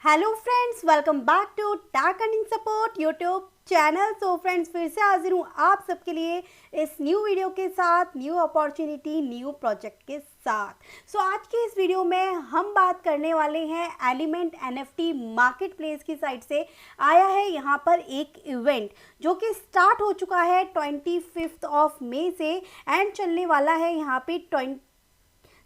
Hello friends, welcome back to tech earning support YouTube channel. So friends, फिर से हाजिर हूँ आप सबके लिए इस न्यू वीडियो के साथ, न्यू अपॉर्चुनिटी, न्यू प्रोजेक्ट के साथ। सो आज के इस वीडियो में हम बात करने वाले हैं एलिमेंट एनएफटी मार्केट प्लेस की साइड से आया है यहाँ पर एक इवेंट जो कि स्टार्ट हो चुका है 25 मई से एंड चलने वाला है यहाँ पे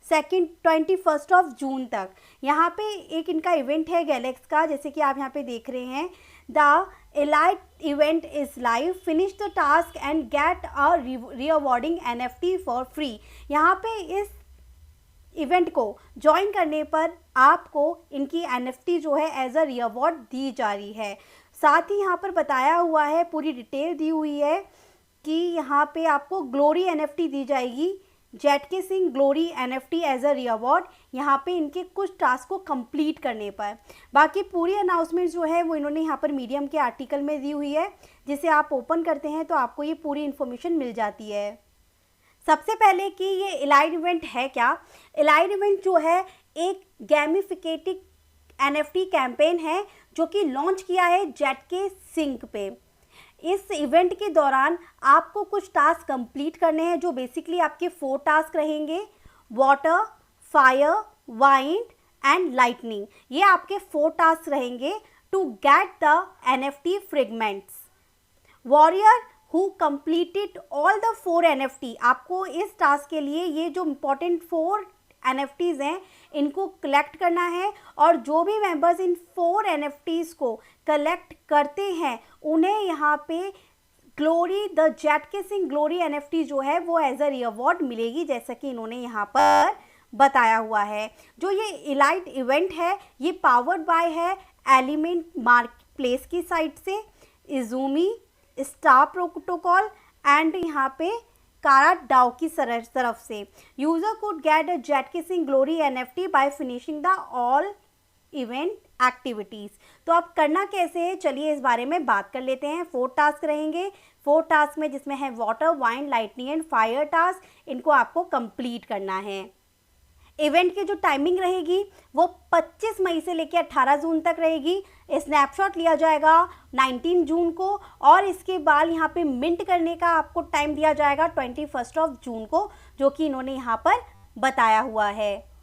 21 जून तक। यहाँ पे एक इनका इवेंट है गैलेक्स का, जैसे कि आप यहाँ पे देख रहे हैं। The elite event is live, finish the task and get a rewarding NFT for free. यहाँ पे इस इवेंट को ज्वाइन करने पर आपको इनकी एनएफटी जो है एज अ रिवॉर्ड दी जा रही है। साथ ही यहाँ पर बताया हुआ है, पूरी डिटेल दी हुई है कि यहाँ पे आपको ग्लोरी एनएफटी दी जाएगी, zkSync glory NFT as a reward, यहाँ पे इनके कुछ टास्क को कंप्लीट करने पर। बाकी पूरी अनाउंसमेंट जो है वो इन्होंने यहाँ पर मीडियम के आर्टिकल में दी हुई है, जिसे आप ओपन करते हैं तो आपको ये पूरी इन्फॉर्मेशन मिल जाती है। सबसे पहले कि ये एलाइड इवेंट है क्या। एलाइड इवेंट जो है एक गैमिफिकेटिव एनएफटी कैंपेन है जो कि लॉन्च किया है जेटके सिंह पे। इस इवेंट के दौरान आपको कुछ टास्क कंप्लीट करने हैं जो बेसिकली आपके 4 टास्क रहेंगे। Water, fire, wind and lightning, ये आपके 4 टास्क रहेंगे to get the NFT fragments. Warrior who completed all the 4 NFT, आपको इस टास्क के लिए ये जो इम्पोर्टेंट 4 एनएफटीज हैं इनको कलेक्ट करना है, और जो भी मेंबर्स इन 4 एनएफटीज को कलेक्ट करते हैं उन्हें यहाँ पे glory the zkSync glory NFT जो है वो एज अ रिवॉर्ड मिलेगी, जैसा कि इन्होंने यहाँ पर बताया हुआ है। जो ये इलाइट इवेंट है ये पावर्ड बाय है एलिमेंट मार्केट प्लेस की साइड से, इजूमी, स्टार प्रोटोकॉल एंड यहाँ पे कारा डाउ की तरफ से। User could get a zkSync glory NFT by finishing the all event activities. तो अब करना कैसे है, चलिए इस बारे में बात कर लेते हैं। 4 टास्क रहेंगे, 4 टास्क में जिसमें है water, wind, lightning and fire task, इनको आपको कंप्लीट करना है। इवेंट की जो टाइमिंग रहेगी वो 25 मई से लेकर 18 जून तक रहेगी। स्नैपशॉट लिया जाएगा 19 जून को, और इसके बाद यहाँ पे मिंट करने का आपको टाइम दिया जाएगा 21 जून को, जो कि इन्होंने यहाँ पर बताया हुआ है।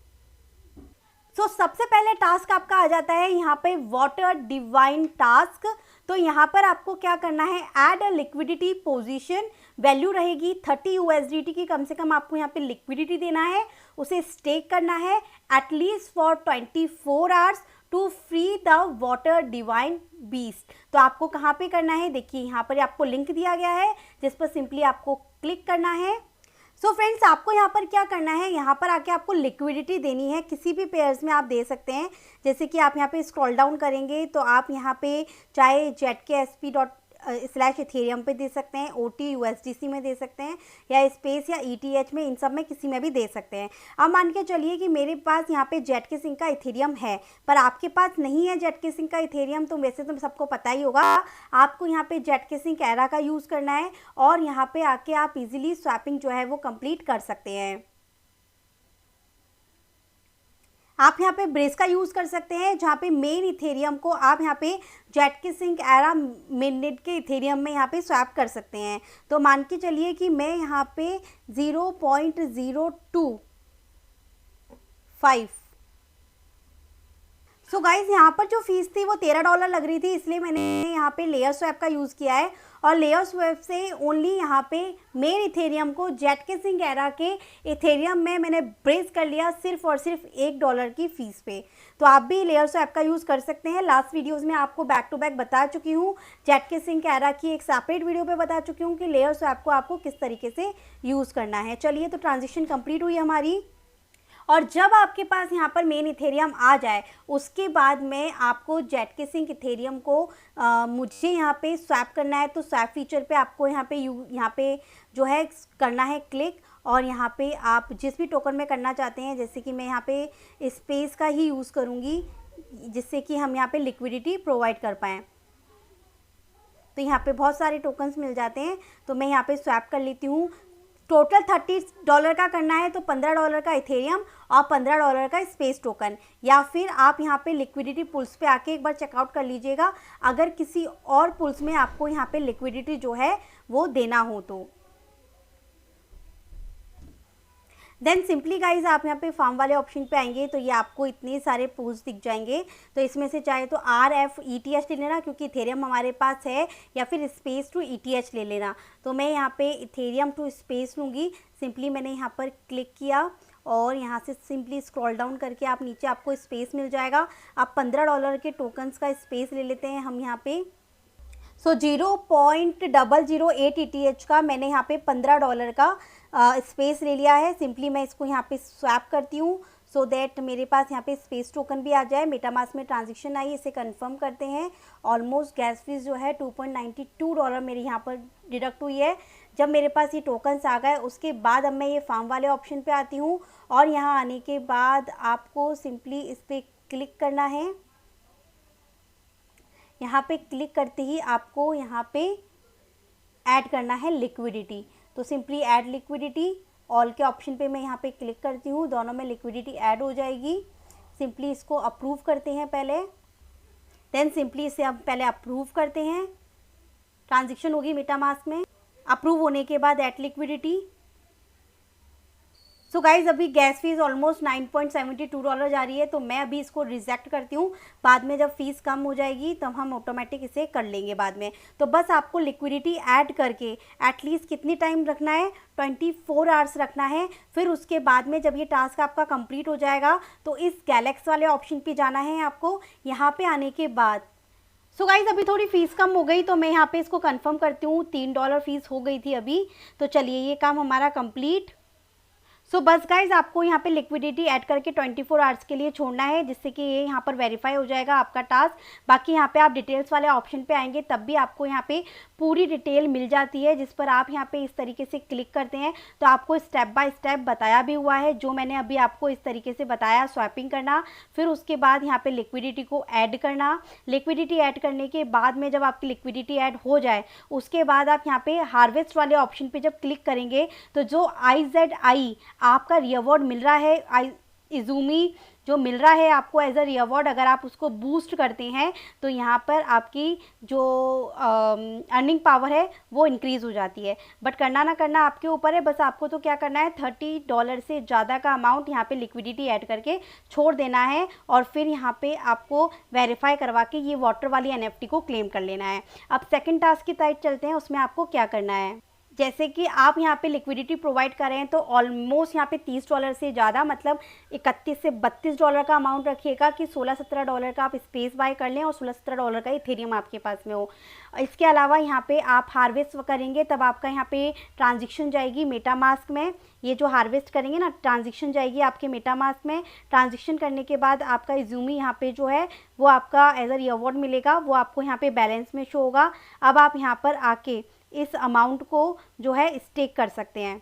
सबसे पहले टास्क आपका आ जाता है यहाँ पे वाटर डिवाइन टास्क। तो यहाँ पर आपको क्या करना है, add a liquidity position, value रहेगी 30 USDT की, कम से कम आपको यहाँ पे लिक्विडिटी देना है, उसे स्टेक करना है at least for 24 hours to free the water divine beast. तो आपको कहाँ पे करना है, देखिए यहाँ पर आपको लिंक दिया गया है जिस पर सिंपली आपको क्लिक करना है। फ्रेंड्स, आपको यहाँ पर क्या करना है, यहाँ पर आके आपको लिक्विडिटी देनी है, किसी भी पेयर्स में आप दे सकते हैं। जैसे कि आप यहाँ पे स्क्रॉल डाउन करेंगे तो आप यहाँ पे चाहे ZKSP./Ethereum पे दे सकते हैं, OT USDC में दे सकते हैं, या स्पेस या ETH में, इन सब में किसी में भी दे सकते हैं। अब मान के चलिए कि मेरे पास यहाँ पे जेटके सिंह का इथेरियम है, पर आपके पास नहीं है जेटके सिंह का इथेरियम, तो वैसे तो सबको पता ही होगा आपको यहाँ पे जेटके सिंह कैरा का यूज़ करना है, और यहाँ पे आके आप इजीली स्वैपिंग जो है वो कंप्लीट कर सकते हैं। आप यहाँ पे ब्रेस का यूज़ कर सकते हैं, जहाँ पे मेन इथेरियम को आप यहाँ पे जेटके सिंह एरा मिनट के इथेरियम में यहाँ पे स्वैप कर सकते हैं। तो मान के चलिए कि मैं यहाँ पे 0.025 गाइज यहाँ पर जो फीस थी वो $13 लग रही थी, इसलिए मैंने यहाँ पे लेयर स्वैप का यूज़ किया है, और लेयर स्वैप से ओनली यहाँ पे मेन इथेरियम को जेटके सिंह एरा के इथेरियम में मैंने ब्रेस कर लिया सिर्फ और सिर्फ $1 की फ़ीस पे। तो आप भी लेयर स्वैप का यूज़ कर सकते हैं। लास्ट वीडियोज़ में आपको बैक टू बैक बता चुकी हूँ, जेटके सिंह एरा की एक सेपरेट वीडियो पे बता चुकी हूँ कि लेयर स्वैप को आपको किस तरीके से यूज़ करना है। चलिए, तो ट्रांजेक्शन कंप्लीट हुई हमारी, और जब आपके पास यहाँ पर मेन इथेरियम आ जाए उसके बाद में आपको जेटके सिंह इथेरियम को मुझे यहाँ पे स्वैप करना है। तो स्वैप फीचर पे आपको यहाँ पे जो है करना है क्लिक, और यहाँ पे आप जिस भी टोकन में करना चाहते हैं, जैसे कि मैं यहाँ पे स्पेस का ही यूज़ करूँगी जिससे कि हम यहाँ पे लिक्विडिटी प्रोवाइड कर पाएँ। तो यहाँ पे बहुत सारे टोकन्स मिल जाते हैं, तो मैं यहाँ पे स्वैप कर लेती हूँ टोटल $30 का करना है तो $15 का इथेरियम और $15 का स्पेस टोकन, या फिर आप यहाँ पे लिक्विडिटी पुल्स पे आके एक बार चेकआउट कर लीजिएगा अगर किसी और पुल्स में आपको यहाँ पे लिक्विडिटी जो है वो देना हो तो। देन सिंपली गाइज आप यहाँ पे फार्म वाले ऑप्शन पे आएंगे तो ये आपको इतने सारे पूल्स दिख जाएंगे। तो इसमें से चाहे तो RF-ETH ले लेना क्योंकि इथेरियम हमारे पास है, या फिर स्पेस टू ETH ले लेना। तो मैं यहाँ पे इथेरियम टू स्पेस लूँगी। सिंपली मैंने यहाँ पर क्लिक किया और यहाँ से सिंपली स्क्रॉल डाउन करके आप नीचे आपको स्पेस मिल जाएगा। आप $15 के टोकन्स का स्पेस ले लेते हैं हम यहाँ पे। सो 0.008 ETH का मैंने यहाँ पे $15 का स्पेस ले लिया है। सिंपली मैं इसको यहाँ पे स्वैप करती हूँ सो दैट मेरे पास यहाँ पे स्पेस टोकन भी आ जाए। मेटामास्क में ट्रांजेक्शन आई, इसे कंफर्म करते हैं। ऑलमोस्ट गैस फीस जो है $2.92 मेरे यहाँ पर डिडक्ट हुई है। जब मेरे पास ये टोकन्स आ गए उसके बाद अब मैं ये फार्म वाले ऑप्शन पे आती हूँ और यहाँ आने के बाद आपको सिंपली इस पर क्लिक करना है। यहाँ पे क्लिक करते ही आपको यहाँ पे ऐड करना है लिक्विडिटी। तो सिंपली ऐड लिक्विडिटी, ऑल के ऑप्शन पे मैं यहाँ पे क्लिक करती हूँ, दोनों में लिक्विडिटी ऐड हो जाएगी। सिंपली इसको अप्रूव करते हैं पहले, देन सिंपली इसे अब पहले अप्रूव करते हैं। ट्रांजेक्शन होगी मेटामास्क में। अप्रूव होने के बाद ऐड लिक्विडिटी। सो गाइज अभी गैस फीस ऑलमोस्ट $9.72 जा रही है तो मैं अभी इसको रिजेक्ट करती हूँ। बाद में जब फीस कम हो जाएगी तब हम ऑटोमेटिक इसे कर लेंगे बाद में। तो बस आपको लिक्विडिटी ऐड करके एटलीस्ट कितनी टाइम रखना है, 24 आवर्स रखना है। फिर उसके बाद में जब ये टास्क आपका कंप्लीट हो जाएगा तो इस गैलेक्स वाले ऑप्शन पे जाना है आपको। यहाँ पे आने के बाद सो गाइज अभी थोड़ी फ़ीस कम हो गई तो मैं यहाँ पे इसको कंफर्म करती हूँ। $3 फ़ीस हो गई थी अभी। तो चलिए ये काम हमारा कंप्लीट। सो बस गाइज आपको यहाँ पे लिक्विडिटी ऐड करके 24 आवर्स के लिए छोड़ना है जिससे कि ये यहाँ पर वेरीफाई हो जाएगा आपका टास्क। बाकी यहाँ पे आप डिटेल्स वाले ऑप्शन पे आएंगे तब भी आपको यहाँ पे पूरी डिटेल मिल जाती है, जिस पर आप यहाँ पे इस तरीके से क्लिक करते हैं तो आपको स्टेप बाय स्टेप बताया भी हुआ है जो मैंने अभी आपको इस तरीके से बताया। स्वैपिंग करना, फिर उसके बाद यहाँ पे लिक्विडिटी को ऐड करना। लिक्विडिटी ऐड करने के बाद में जब आपकी लिक्विडिटी ऐड हो जाए उसके बाद आप यहाँ पे हार्वेस्ट वाले ऑप्शन पे जब क्लिक करेंगे तो जो IZI आपका रिवॉर्ड मिल रहा है, इजूमी जो मिल रहा है आपको एज अ रिवॉर्ड, अगर आप उसको बूस्ट करते हैं तो यहाँ पर आपकी जो अर्निंग पावर है वो इंक्रीज़ हो जाती है। बट करना ना करना आपके ऊपर है। बस आपको तो क्या करना है, $30 से ज़्यादा का अमाउंट यहाँ पे लिक्विडिटी ऐड करके छोड़ देना है और फिर यहाँ पे आपको वेरीफाई करवा के ये वाटर वाली NFT को क्लेम कर लेना है। अब सेकेंड टास्क की साइड चलते हैं, उसमें आपको क्या करना है। जैसे कि आप यहाँ पे लिक्विडिटी प्रोवाइड कर रहे हैं तो ऑलमोस्ट यहाँ पे $30 से ज़्यादा मतलब $31 से $32 का अमाउंट रखिएगा कि $16-17 का आप स्पेस बाय कर लें और $16-17 का इथेरियम आपके पास में हो। इसके अलावा यहाँ पे आप हार्वेस्ट करेंगे तब आपका यहाँ पे ट्रांजेक्शन जाएगी मेटामास्क में। ये जो हार्वेस्ट करेंगे ना, ट्रांजेक्शन जाएगी आपके मेटामास्क में। ट्रांजेक्शन करने के बाद आपका इजूमी यहाँ पे जो है वो आपका एज अ रिवॉर्ड मिलेगा, वो आपको यहाँ पे बैलेंस में शो होगा। अब आप यहाँ पर आके इस अमाउंट को जो है स्टेक कर सकते हैं,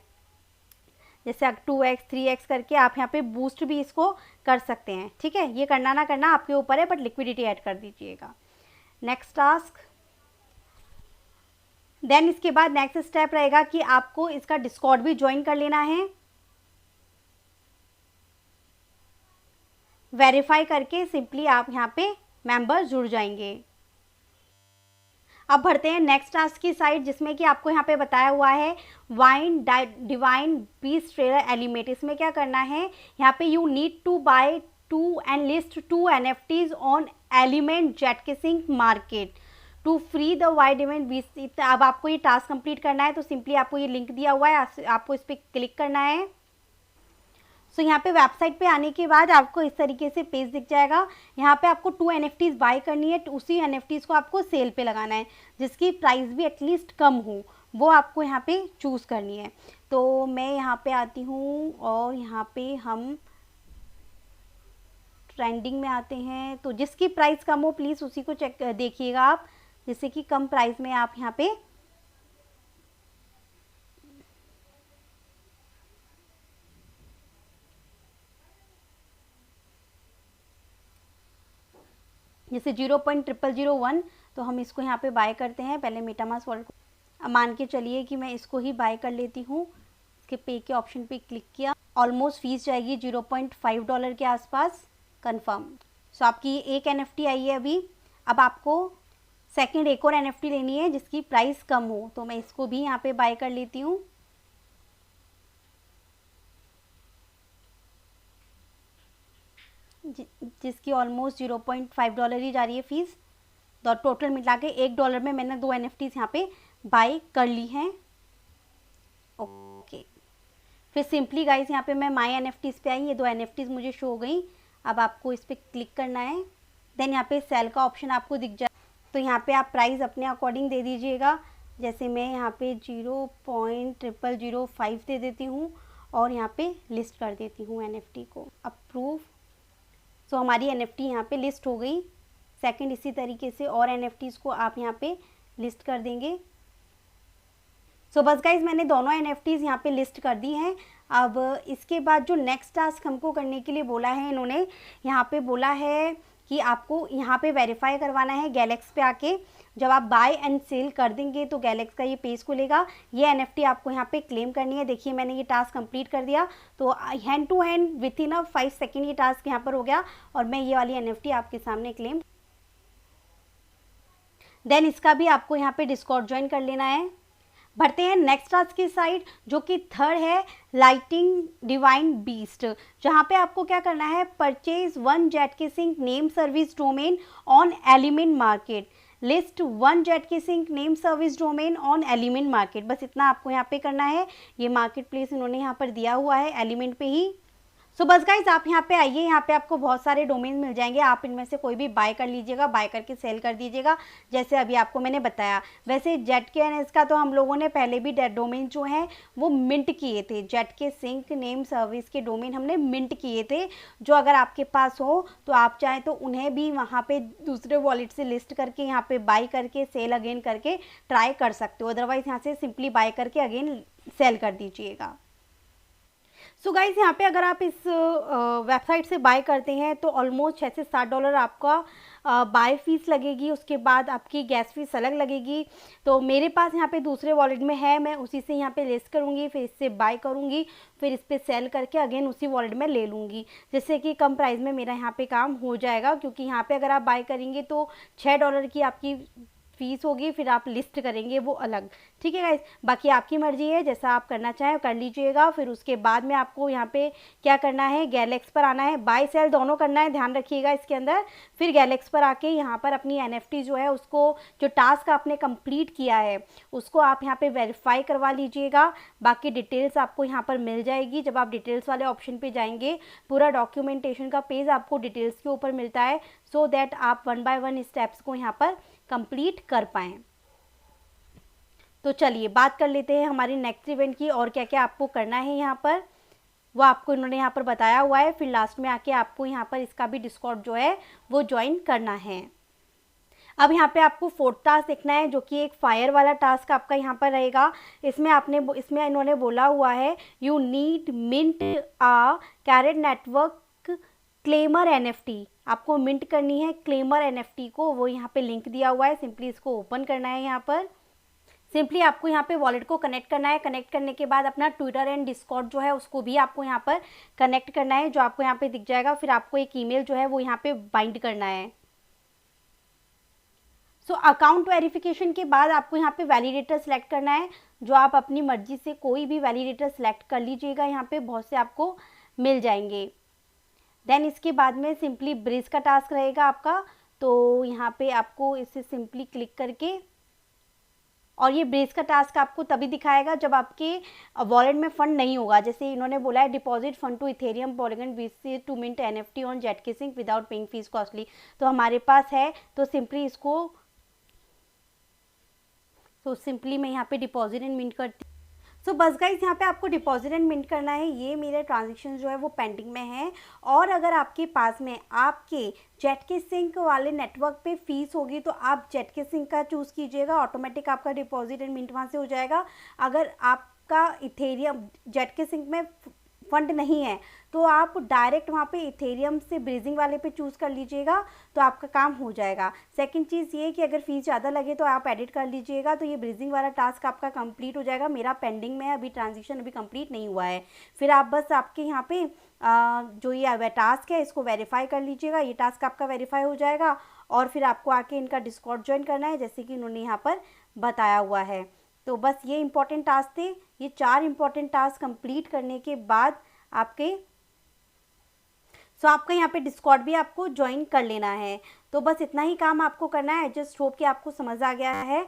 जैसे 2x 3x करके आप यहाँ पे बूस्ट भी इसको कर सकते हैं। ठीक है, ये करना ना करना आपके ऊपर है, बट लिक्विडिटी ऐड कर दीजिएगा। नेक्स्ट टास्क, देन इसके बाद नेक्स्ट स्टेप रहेगा कि आपको इसका डिस्कॉर्ड भी ज्वाइन कर लेना है। वेरीफाई करके सिंपली आप यहाँ पे मेंबर जुड़ जाएंगे। अब बढ़ते हैं नेक्स्ट टास्क की साइड जिसमें कि आपको यहाँ पे बताया हुआ है डिवाइन बीस्ट ट्रेडर एलिमेट। इसमें क्या करना है, यहाँ पे you need to buy 2 and list 2 NFTs on element zkSync market to free the wide event 20। अब आपको ये टास्क कंप्लीट करना है तो सिंपली आपको ये लिंक दिया हुआ है, आपको इस पर क्लिक करना है। सो यहाँ पे वेबसाइट पे आने के बाद आपको इस तरीके से पेज दिख जाएगा। यहाँ पे आपको 2 NFTs बाय करनी है, उसी NFTs को आपको सेल पे लगाना है जिसकी प्राइस भी एटलीस्ट कम हो, वो आपको यहाँ पे चूज़ करनी है। तो मैं यहाँ पे आती हूँ और यहाँ पे हम ट्रेंडिंग में आते हैं। तो जिसकी प्राइस कम हो प्लीज़ उसी को चेक देखिएगा आप, जिससे कि कम प्राइस में आप यहाँ पे जैसे 0.0001 तो हम इसको यहाँ पे बाय करते हैं। पहले मेटामास्क वॉलेट को मान के चलिए कि मैं इसको ही बाय कर लेती हूँ। इसके पे के ऑप्शन पे क्लिक किया, ऑलमोस्ट फीस जाएगी $0.5 के आसपास, कंफर्म। सो आपकी एक NFT आई है अभी। अब आपको सेकंड एक और NFT लेनी है जिसकी प्राइस कम हो, तो मैं इसको भी यहाँ पे बाय कर लेती हूँ। जिसकी ऑलमोस्ट $0.5 ही जा रही है फीस। तो टोटल मिला के $1 में मैंने 2 NFTs यहाँ पे बाय कर ली हैं। ओके, फिर सिंपली गाइस यहाँ पे मैं माई NFTs पे आई, ये 2 NFTs मुझे शो हो गई। अब आपको इस पर क्लिक करना है, देन यहाँ पे सेल का ऑप्शन आपको दिख जाए, तो यहाँ पे आप प्राइस अपने अकॉर्डिंग दे दीजिएगा। जैसे मैं यहाँ पे 0.0005 दे देती हूँ और यहाँ पे लिस्ट कर देती हूँ NFT को, अप्रूव। सो हमारी NFT यहाँ पे लिस्ट हो गई। सेकंड इसी तरीके से और NFTs को आप यहाँ पे लिस्ट कर देंगे। सो बस गाइज मैंने दोनों NFTs यहाँ पे लिस्ट कर दी हैं। अब इसके बाद जो नेक्स्ट टास्क हमको करने के लिए बोला है, इन्होंने यहाँ पे बोला है कि आपको यहाँ पे वेरीफाई करवाना है गैलेक्स पे आके। जब आप बाय एंड सेल कर देंगे तो गैलेक्स का ये पेज खुलेगा, ये NFT आपको यहाँ पे क्लेम करनी है। देखिए मैंने ये टास्क कंप्लीट कर दिया, तो hand to hand within 5 second ये टास्क यहाँ पर हो गया और मैं ये वाली NFT आपके सामने क्लेम। देन इसका भी आपको यहाँ पे डिस्कॉर्ड ज्वाइन कर लेना है। बढ़ते हैं नेक्स्ट टास्क की साइड, जो कि थर्ड है लाइटिंग डिवाइन बीस्ट, जहाँ पे आपको क्या करना है, purchase 1 zkSync name service domain on element market, list 1 zkSync name service domain on element market. बस इतना आपको यहाँ पे करना है। ये मार्केट प्लेस इन्होंने यहाँ पर दिया हुआ है एलिमेंट पे ही। सो बस गाइज आप यहाँ पे आइए, यहाँ पे आपको बहुत सारे डोमेन मिल जाएंगे, आप इनमें से कोई भी बाय कर लीजिएगा, बाय करके सेल कर दीजिएगा जैसे अभी आपको मैंने बताया। वैसे जेटकिसिंग का तो हम लोगों ने पहले भी डोमेन जो है वो मिंट किए थे, जेटकिसिंग नेम सर्विस के डोमेन हमने मिंट किए थे, जो अगर आपके पास हो तो आप चाहें तो उन्हें भी वहाँ पे दूसरे वॉलेट से लिस्ट करके यहाँ पे बाय करके सेल अगेन करके ट्राई कर सकते हो। अदरवाइज यहाँ से सिंपली बाय करके अगेन सेल कर दीजिएगा। सो गाइज यहाँ पे अगर आप इस वेबसाइट से बाय करते हैं तो ऑलमोस्ट $6 से $7 आपका बाय फीस लगेगी, उसके बाद आपकी गैस फीस अलग लगेगी। तो मेरे पास यहाँ पे दूसरे वॉलेट में है, मैं उसी से यहाँ पे लिस्ट करूँगी, फिर इससे बाय करूँगी, फिर इस पर सेल करके अगेन उसी वॉलेट में ले लूँगी, जिससे कि कम प्राइस में मेरा यहाँ पे काम हो जाएगा। क्योंकि यहाँ पे अगर आप बाय करेंगे तो $6 की आपकी फीस होगी, फिर आप लिस्ट करेंगे वो अलग। ठीक है गाइस, बाकी आपकी मर्जी है, जैसा आप करना चाहें कर लीजिएगा। फिर उसके बाद में आपको यहाँ पे क्या करना है, गैलेक्स पर आना है, बाय सेल दोनों करना है, ध्यान रखिएगा इसके अंदर। फिर गैलेक्स पर आके यहाँ पर अपनी NFT जो है उसको, जो टास्क आपने कंप्लीट किया है उसको आप यहाँ पे वेरीफाई करवा लीजिएगा। बाकी डिटेल्स आपको यहाँ पर मिल जाएगी। जब आप डिटेल्स वाले ऑप्शन पे जाएंगे, पूरा डॉक्यूमेंटेशन का पेज आपको डिटेल्स के ऊपर मिलता है, सो दैट आप 1 बाय 1 स्टेप्स को यहाँ पर कंप्लीट कर पाएँ। तो चलिए बात कर लेते हैं हमारी नेक्स्ट इवेंट की, और क्या क्या आपको करना है यहाँ पर वो आपको इन्होंने यहाँ पर बताया हुआ है। फिर लास्ट में आके आपको यहाँ पर इसका भी डिस्कॉर्ड जो है वो ज्वाइन करना है। अब यहाँ पे आपको 4th टास्क देखना है, जो कि एक फायर वाला टास्क आपका यहाँ पर रहेगा। इसमें इन्होंने बोला हुआ है you need mint a carrot network claimer NFT, आपको मिंट करनी है क्लेमर NFT को, वो यहाँ पे लिंक दिया हुआ है, सिंपली इसको ओपन करना है। यहाँ पर सिंपली आपको यहाँ पे वॉलेट को कनेक्ट करना है। कनेक्ट करने के बाद अपना ट्विटर एंड डिस्कॉर्ड जो है उसको भी आपको यहाँ पर कनेक्ट करना है, जो आपको यहाँ पे दिख जाएगा। फिर आपको एक ईमेल जो है वो यहाँ पे बाइंड करना है। सो अकाउंट वेरिफिकेशन के बाद आपको यहाँ पे वैलिडेटर सेलेक्ट करना है, जो आप अपनी मर्जी से कोई भी वैलिडेटर सेलेक्ट कर लीजिएगा, यहाँ पे बहुत से आपको मिल जाएंगे। देन इसके बाद में सिंपली ब्रिज का टास्क रहेगा आपका, तो यहाँ पे आपको इसे सिंपली क्लिक करके, और ये ब्रिज का टास्क आपको तभी दिखाएगा जब आपके वॉलेट में फंड नहीं होगा। जैसे इन्होंने बोला है deposit fund to Ethereum Polygon BC to mint NFT on zkSync without paying fees costly, तो हमारे पास है, तो सिंपली इसको सिंपली मैं यहाँ पे डिपॉजिट एंड मिंट करती। सो बस गाइज यहाँ पे आपको डिपॉजिट एंड मिंट करना है। ये मेरे ट्रांजेक्शन जो है वो पेंडिंग में है, और अगर आपके पास में आपके जेटकिसिंग वाले नेटवर्क पे फीस होगी तो आप जेटकिसिंग का चूज़ कीजिएगा, ऑटोमेटिक आपका डिपॉजिट एंड मिंट वहाँ से हो जाएगा। अगर आपका इथेरियम जेटकिसिंग में फंड नहीं है तो आप डायरेक्ट वहाँ पे इथेरियम से ब्रीजिंग वाले पे चूज़ कर लीजिएगा तो आपका काम हो जाएगा। सेकंड चीज़ ये कि अगर फ़ीस ज़्यादा लगे तो आप एडिट कर लीजिएगा, तो ये ब्रीजिंग वाला टास्क आपका कंप्लीट हो जाएगा। मेरा पेंडिंग में है, अभी ट्रांजिशन अभी कंप्लीट नहीं हुआ है। फिर आप बस आपके यहाँ पे जो ये टास्क है इसको वेरीफाई कर लीजिएगा, ये टास्क आपका वेरीफाई हो जाएगा और फिर आपको आके इनका डिस्कॉर्ड ज्वाइन करना है जैसे कि इन्होंने यहाँ पर बताया हुआ है। तो बस ये इंपॉर्टेंट टास्क थे। ये 4 इंपॉर्टेंट टास्क कंप्लीट करने के बाद आपके आपका यहाँ पे डिस्कॉर्ड भी आपको ज्वाइन कर लेना है। तो बस इतना ही काम आपको करना है। जस्ट होप कि आपको समझ आ गया है।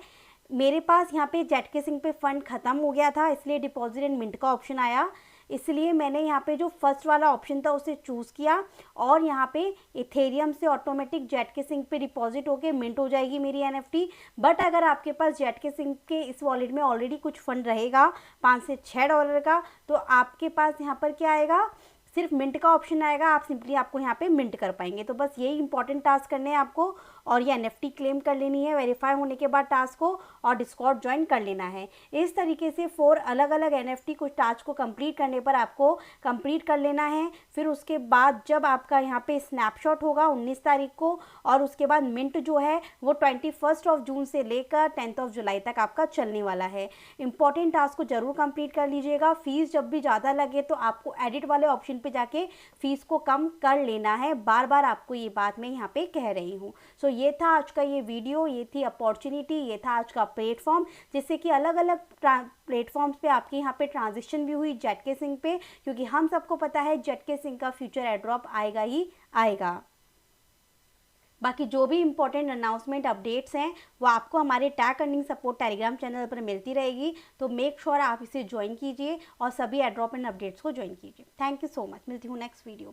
मेरे पास यहाँ पे जेटकेसिंग पे फंड ख़त्म हो गया था, इसलिए डिपॉजिट एंड मिंट का ऑप्शन आया, इसलिए मैंने यहाँ पे जो फर्स्ट वाला ऑप्शन था उसे चूज़ किया और यहाँ पे इथेरियम से ऑटोमेटिक जेटकेसिंग पे डिपॉजिट होके मिंट हो जाएगी मेरी एनएफटी। बट अगर आपके पास जेटकेसिंग के इस वॉलेट में ऑलरेडी कुछ फंड रहेगा $5 से $6 का, तो आपके पास यहाँ पर क्या आएगा, सिर्फ मिंट का ऑप्शन आएगा, आप सिंपली आपको यहाँ पे मिंट कर पाएंगे। तो बस यही इंपॉर्टेंट टास्क करने हैं आपको और ये एनएफटी क्लेम कर लेनी है वेरीफाई होने के बाद टास्क को, और डिस्कॉर्ड ज्वाइन कर लेना है। इस तरीके से 4 अलग अलग एनएफटी कुछ टास्क को कंप्लीट करने पर आपको कंप्लीट कर लेना है। फिर उसके बाद जब आपका यहाँ पे स्नैपशॉट होगा 19 तारीख को, और उसके बाद मिंट जो है वो 21 जून से लेकर 10 जुलाई तक आपका चलने वाला है। इंपॉर्टेंट टास्क को जरूर कंप्लीट कर लीजिएगा। फीस जब भी ज़्यादा लगे तो आपको एडिट वाले ऑप्शन पे जाके फीस को कम कर लेना है। बार बार आपको ये बात मैं यहाँ पे कह रही हूँ। सो ये था आज का ये वीडियो, ये थी अपॉर्चुनिटी, ये था आज का प्लेटफॉर्म, जिससे कि अलग अलग प्लेटफॉर्म्स पे आपके यहाँ पे ट्रांजिशन भी हुई जेटकेसिंग पे, क्योंकि हम सबको पता है जेटकेसिंग का फ्यूचर एयरड्रॉप आएगा ही आएगा। बाकी जो भी इंपॉर्टेंट अनाउंसमेंट अपडेट्स हैं वो आपको हमारे tag earning support Telegram channel पर मिलती रहेगी, तो मेक श्योर आप इसे ज्वाइन कीजिए और सभी एयरड्रॉप एंड अपडेट्स को ज्वाइन कीजिए। थैंक यू सो मच, मिलती हूँ नेक्स्ट वीडियो।